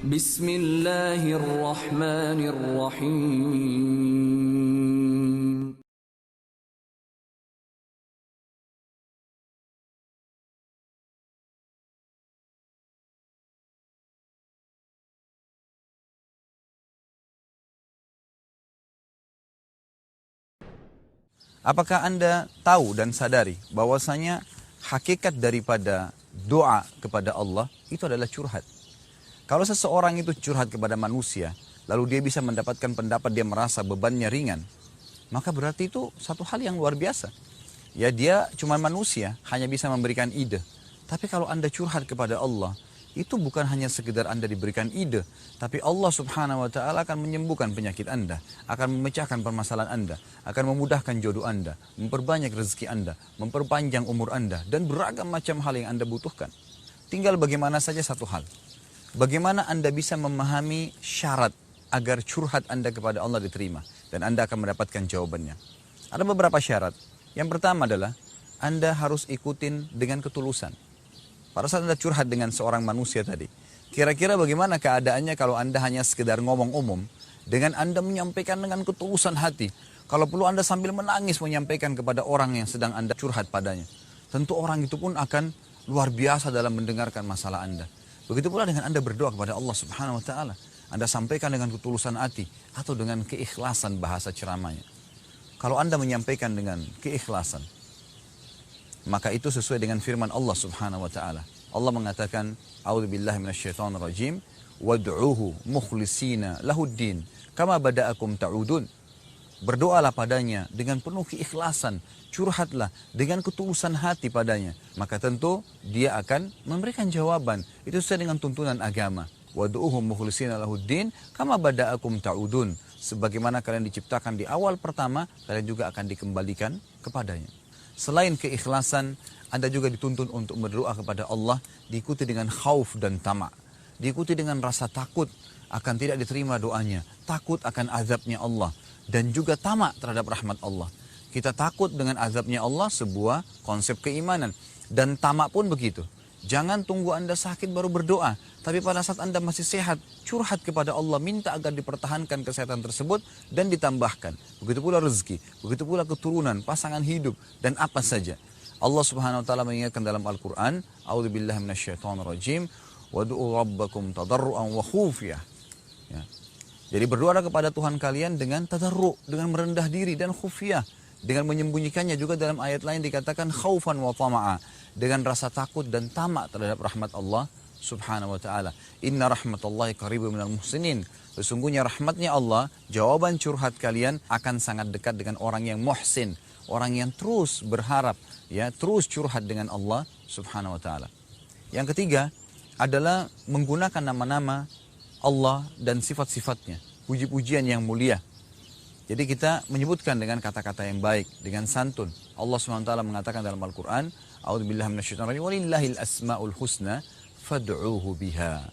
Bismillahirrahmanirrahim. Apakah Anda tahu dan sadari bahwasanya hakikat daripada doa kepada Allah itu adalah curhat? Kalau seseorang itu curhat kepada manusia, lalu dia bisa mendapatkan pendapat, dia merasa bebannya ringan, maka berarti itu satu hal yang luar biasa. Ya, dia cuma manusia, hanya bisa memberikan ide. Tapi kalau Anda curhat kepada Allah, itu bukan hanya sekedar Anda diberikan ide, tapi Allah Subhanahu wa Ta'ala akan menyembuhkan penyakit Anda, akan memecahkan permasalahan Anda, akan memudahkan jodoh Anda, memperbanyak rezeki Anda, memperpanjang umur Anda, dan beragam macam hal yang Anda butuhkan. Tinggal bagaimana saja satu hal. Bagaimana Anda bisa memahami syarat agar curhat Anda kepada Allah diterima, dan Anda akan mendapatkan jawabannya. Ada beberapa syarat. Yang pertama adalah Anda harus ikutin dengan ketulusan. Pada saat Anda curhat dengan seorang manusia tadi, kira-kira bagaimana keadaannya kalau Anda hanya sekedar ngomong umum, dengan Anda menyampaikan dengan ketulusan hati. Kalau perlu Anda sambil menangis menyampaikan kepada orang yang sedang Anda curhat padanya. Tentu orang itu pun akan luar biasa dalam mendengarkan masalah Anda. Begitu pula dengan Anda berdoa kepada Allah Subhanahu wa Ta'ala. Anda sampaikan dengan ketulusan hati atau dengan keikhlasan bahasa ceramahnya. Kalau Anda menyampaikan dengan keikhlasan, maka itu sesuai dengan firman Allah Subhanahu wa Ta'ala. Allah mengatakan, A'udzubillahi minasyaitonirrajim, wad'uhu mukhlisina lahuddin, kama bada'akum ta'udun. Berdoalah padanya dengan penuh keikhlasan, curhatlah dengan ketulusan hati padanya, maka tentu dia akan memberikan jawaban. Itu sesuai dengan tuntunan agama. Wad'uhu mukhlisina lahuddin, kama bada'akum ta'udun. Sebagaimana kalian diciptakan di awal pertama, kalian juga akan dikembalikan kepadanya. Selain keikhlasan, Anda juga dituntun untuk berdoa kepada Allah, diikuti dengan khauf dan tamak. Diikuti dengan rasa takut akan tidak diterima doanya, takut akan azabnya Allah, dan juga tamak terhadap rahmat Allah. Kita takut dengan azabnya Allah, sebuah konsep keimanan. Dan tamak pun begitu. Jangan tunggu Anda sakit baru berdoa. Tapi pada saat Anda masih sehat, curhat kepada Allah, minta agar dipertahankan kesehatan tersebut dan ditambahkan. Begitu pula rezeki, begitu pula keturunan, pasangan hidup, dan apa saja. Allah Subhanahu wa Ta'ala mengingatkan dalam Al-Quran, A'udzubillahi minasyaitonirrajim, wadu'u rabbakum tadarru'an wa khufiyah. Ya. Jadi berdoa kepada Tuhan kalian dengan tadarru', dengan merendah diri dan khufiyah. Dengan menyembunyikannya juga dalam ayat lain dikatakan khaufan wa tama'a. Dengan rasa takut dan tamak terhadap rahmat Allah Subhanahu wa Ta'ala. Inna rahmatallahi qaribun minal muhsinin. Sesungguhnya rahmatnya Allah, jawaban curhat kalian akan sangat dekat dengan orang yang muhsin. Orang yang terus berharap, ya, terus curhat dengan Allah Subhanahu wa Ta'ala. Yang ketiga adalah menggunakan nama-nama Allah dan sifat-sifatnya. Puji-pujian yang mulia. Jadi kita menyebutkan dengan kata-kata yang baik, dengan santun. Allah SWT mengatakan dalam Al-Quran, A'udzubillahi minasyaitonirrajim, walillahil asma'ul husna fad'uuhu biha.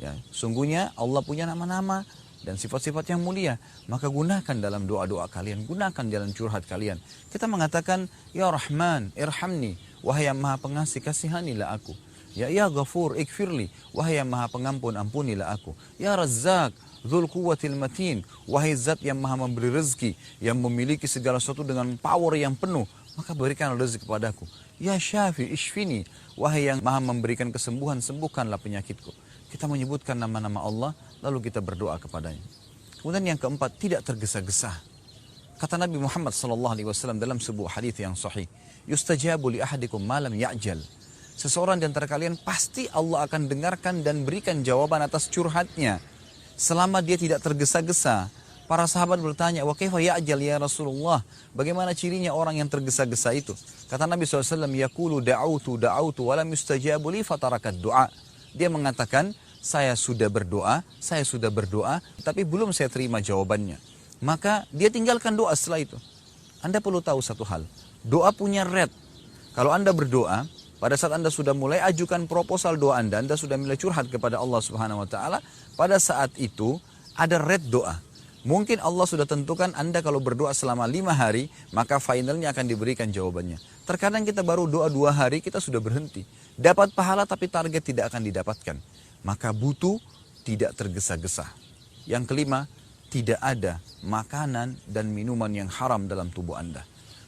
Ya, sungguhnya Allah punya nama-nama dan sifat-sifat yang mulia. Maka gunakan dalam doa-doa kalian, gunakan dalam curhat kalian. Kita mengatakan, Ya Rahman, irhamni, wahai yang maha pengasih, kasihanilah aku. Ya Ghafur, ikfirli, wahai yang maha pengampun, ampunilah aku. Ya Razzaq, Dzul Quwwatil Matin, wahai zat yang maha memberi rezeki, yang memiliki segala sesuatu dengan power yang penuh, maka berikan rezeki kepadaku. Ya Syafi, Ishfini, wahai yang maha memberikan kesembuhan, sembuhkanlah penyakitku. Kita menyebutkan nama-nama Allah, lalu kita berdoa kepadanya. Kemudian yang keempat, tidak tergesa-gesa. Kata Nabi Muhammad SAW dalam sebuah hadis yang sahih, Yustajabu li ahadikum ma lam ya'jal. Seseorang di antara kalian pasti Allah akan dengarkan dan berikan jawaban atas curhatnya. Selama dia tidak tergesa-gesa. Para sahabat bertanya, wa kaifa ya'jal ya Rasulullah? Bagaimana cirinya orang yang tergesa-gesa itu? Kata Nabi SAW, yaqulu da'autu wa lam yustajabu li fatarakat du'a. Dia mengatakan, saya sudah berdoa, tapi belum saya terima jawabannya. Maka dia tinggalkan doa setelah itu. Anda perlu tahu satu hal, doa punya rate. Kalau Anda berdoa, pada saat Anda sudah mulai ajukan proposal doa Anda sudah mulai curhat kepada Allah Subhanahu wa Ta'ala, pada saat itu ada rate doa. Mungkin Allah sudah tentukan Anda kalau berdoa selama 5 hari, maka finalnya akan diberikan jawabannya. Terkadang kita baru doa 2 hari, kita sudah berhenti. Dapat pahala tapi target tidak akan didapatkan. Maka butuh tidak tergesa-gesa. Yang kelima, tidak ada makanan dan minuman yang haram dalam tubuh Anda.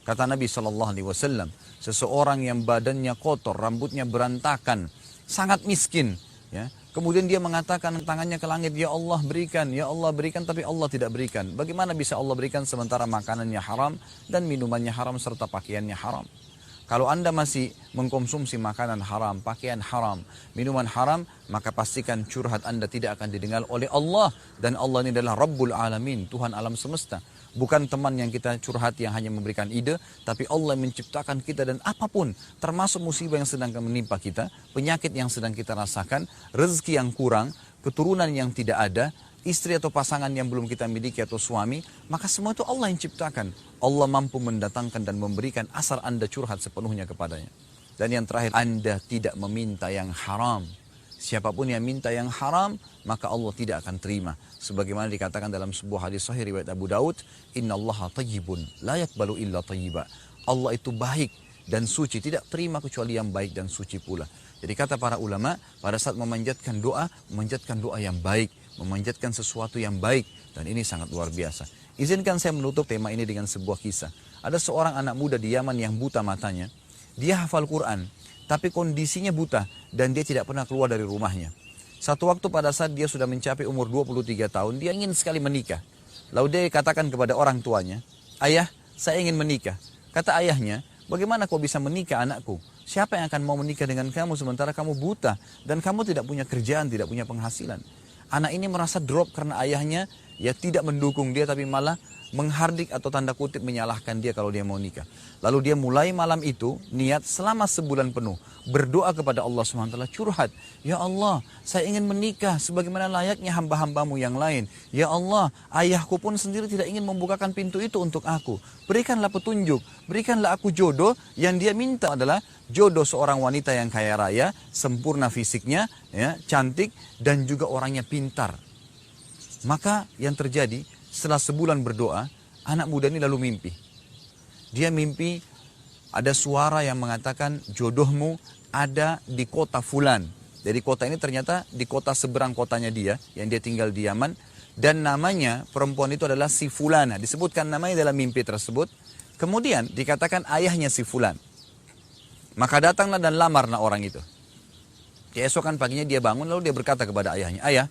Kata Nabi SAW, seseorang yang badannya kotor, rambutnya berantakan, sangat miskin, ya, kemudian dia mengatakan tangannya ke langit, ya Allah berikan, tapi Allah tidak berikan. Bagaimana bisa Allah berikan sementara makanannya haram dan minumannya haram serta pakaiannya haram? Kalau Anda masih mengkonsumsi makanan haram, pakaian haram, minuman haram, maka pastikan curhat Anda tidak akan didengar oleh Allah. Dan Allah ini adalah Rabbul Alamin, Tuhan alam semesta. Bukan teman yang kita curhat yang hanya memberikan ide, tapi Allah yang menciptakan kita dan apapun, termasuk musibah yang sedang menimpa kita, penyakit yang sedang kita rasakan, rezeki yang kurang, keturunan yang tidak ada, istri atau pasangan yang belum kita miliki atau suami, maka semua itu Allah yang ciptakan. Allah mampu mendatangkan dan memberikan asal Anda curhat sepenuhnya kepadanya. Dan yang terakhir, Anda tidak meminta yang haram. Siapapun yang minta yang haram, maka Allah tidak akan terima. Sebagaimana dikatakan dalam sebuah hadis sahih riwayat Abu Daud, Innallaha tayyibun, la yakbalu illa tayyiba. Allah itu baik dan suci, tidak terima kecuali yang baik dan suci pula. Jadi kata para ulama, pada saat memanjatkan doa yang baik, memanjatkan sesuatu yang baik, dan ini sangat luar biasa. Izinkan saya menutup tema ini dengan sebuah kisah. Ada seorang anak muda di Yaman yang buta matanya. Dia hafal Quran, tapi kondisinya buta dan dia tidak pernah keluar dari rumahnya. Satu waktu pada saat dia sudah mencapai umur 23 tahun, dia ingin sekali menikah. Lalu dia katakan kepada orang tuanya, ayah, saya ingin menikah. Kata ayahnya, bagaimana kau bisa menikah anakku? Siapa yang akan mau menikah dengan kamu sementara kamu buta dan kamu tidak punya kerjaan, tidak punya penghasilan? Anak ini merasa drop karena ayahnya ya tidak mendukung dia, tapi malah menghardik atau tanda kutip menyalahkan dia kalau dia mau nikah. Lalu dia mulai malam itu niat selama sebulan penuh berdoa kepada Allah SWT, curhat. Ya Allah, saya ingin menikah sebagaimana layaknya hamba-hambamu yang lain. Ya Allah, ayahku pun sendiri tidak ingin membukakan pintu itu untuk aku. Berikanlah petunjuk, berikanlah aku jodoh. Yang dia minta adalah jodoh seorang wanita yang kaya raya, sempurna fisiknya, ya, cantik, dan juga orangnya pintar. Maka yang terjadi, setelah sebulan berdoa, anak muda ini lalu mimpi. Dia mimpi ada suara yang mengatakan jodohmu ada di kota Fulan. Jadi kota ini ternyata di kota seberang kotanya dia, yang dia tinggal di Yaman. Dan namanya perempuan itu adalah si Fulana. Disebutkan namanya dalam mimpi tersebut. Kemudian dikatakan ayahnya si Fulan. Maka datanglah dan lamarlah orang itu. Keesokan paginya dia bangun lalu dia berkata kepada ayahnya, ayah,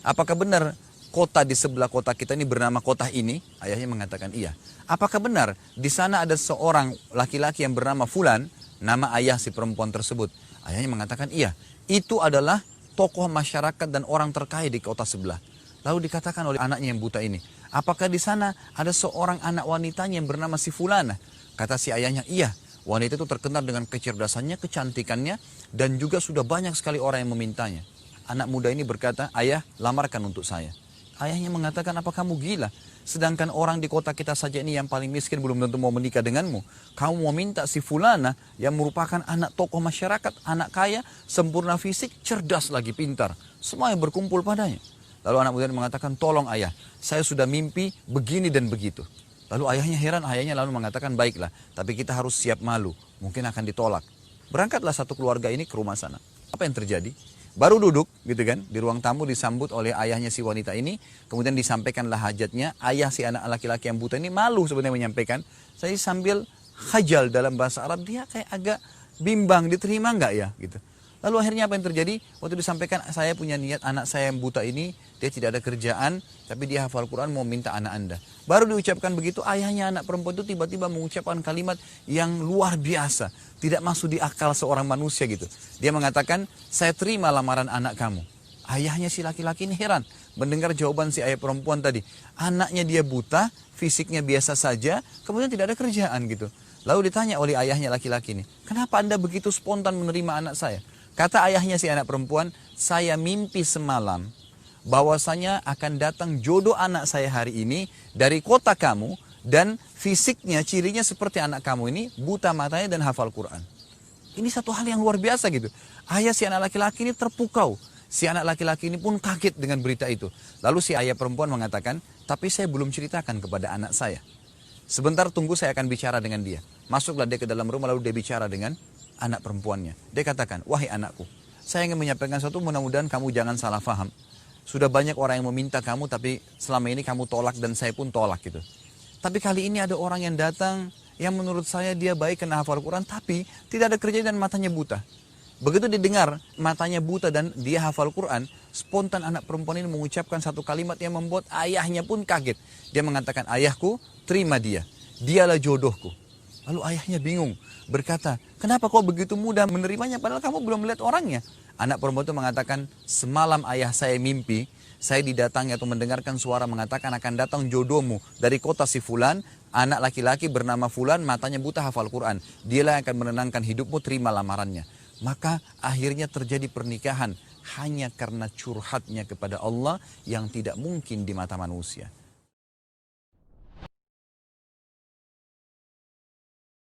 apakah benar kota di sebelah kota kita ini bernama kota ini? Ayahnya mengatakan iya. Apakah benar di sana ada seorang laki-laki yang bernama Fulan, nama ayah si perempuan tersebut? Ayahnya mengatakan iya. Itu adalah tokoh masyarakat dan orang terkaya di kota sebelah. Lalu dikatakan oleh anaknya yang buta ini, apakah di sana ada seorang anak wanitanya yang bernama si Fulana? Kata si ayahnya, iya. Wanita itu terkenal dengan kecerdasannya, kecantikannya, dan juga sudah banyak sekali orang yang memintanya. Anak muda ini berkata, ayah, lamarkan untuk saya. Ayahnya mengatakan, apa kamu gila? Sedangkan orang di kota kita saja ini yang paling miskin belum tentu mau menikah denganmu. Kamu mau minta si Fulana yang merupakan anak tokoh masyarakat, anak kaya, sempurna fisik, cerdas lagi, pintar. Semua yang berkumpul padanya. Lalu anak muda mengatakan, tolong ayah, saya sudah mimpi begini dan begitu. Lalu ayahnya heran, ayahnya lalu mengatakan, baiklah, tapi kita harus siap malu, mungkin akan ditolak. Berangkatlah satu keluarga ini ke rumah sana. Apa yang terjadi? Baru duduk gitu kan, di ruang tamu disambut oleh ayahnya si wanita ini, kemudian disampaikanlah hajatnya. Ayah si anak laki-laki yang buta ini malu sebenarnya menyampaikan. Saya sambil khajal dalam bahasa Arab, dia kayak agak bimbang, diterima nggak ya gitu. Lalu akhirnya apa yang terjadi? Waktu disampaikan, saya punya niat anak saya yang buta ini, dia tidak ada kerjaan, tapi dia hafal Quran mau minta anak Anda. Baru diucapkan begitu, ayahnya anak perempuan itu tiba-tiba mengucapkan kalimat yang luar biasa. Tidak masuk di akal seorang manusia gitu. Dia mengatakan, saya terima lamaran anak kamu. Ayahnya si laki-laki ini heran mendengar jawaban si ayah perempuan tadi. Anaknya dia buta, fisiknya biasa saja, kemudian tidak ada kerjaan gitu. Lalu ditanya oleh ayahnya laki-laki ini, kenapa Anda begitu spontan menerima anak saya? Kata ayahnya si anak perempuan, saya mimpi semalam bahwasanya akan datang jodoh anak saya hari ini dari kota kamu dan fisiknya, cirinya seperti anak kamu ini, buta matanya dan hafal Quran. Ini satu hal yang luar biasa gitu. Ayah si anak laki-laki ini terpukau. Si anak laki-laki ini pun kaget dengan berita itu. Lalu si ayah perempuan mengatakan, tapi saya belum ceritakan kepada anak saya. Sebentar tunggu, saya akan bicara dengan dia. Masuklah dia ke dalam rumah lalu dia bicara dengan anak perempuannya. Dia katakan, wahai anakku, saya ingin menyampaikan sesuatu, mudah-mudahan kamu jangan salah faham. Sudah banyak orang yang meminta kamu, tapi selama ini kamu tolak dan saya pun tolak gitu. Tapi kali ini ada orang yang datang, yang menurut saya dia baik kena hafal Quran, tapi tidak ada kerja dan matanya buta. Begitu didengar matanya buta dan dia hafal Quran, spontan anak perempuan ini mengucapkan satu kalimat yang membuat ayahnya pun kaget. Dia mengatakan, ayahku terima dia, dialah jodohku. Lalu ayahnya bingung, berkata, kenapa kau begitu mudah menerimanya padahal kamu belum melihat orangnya? Anak perempuan itu mengatakan, semalam ayah saya mimpi, saya didatangi atau mendengarkan suara mengatakan akan datang jodohmu dari kota si Fulan, anak laki-laki bernama Fulan, matanya buta hafal Quran. Dialah yang akan menenangkan hidupmu, terima lamarannya. Maka akhirnya terjadi pernikahan hanya karena curhatnya kepada Allah yang tidak mungkin di mata manusia.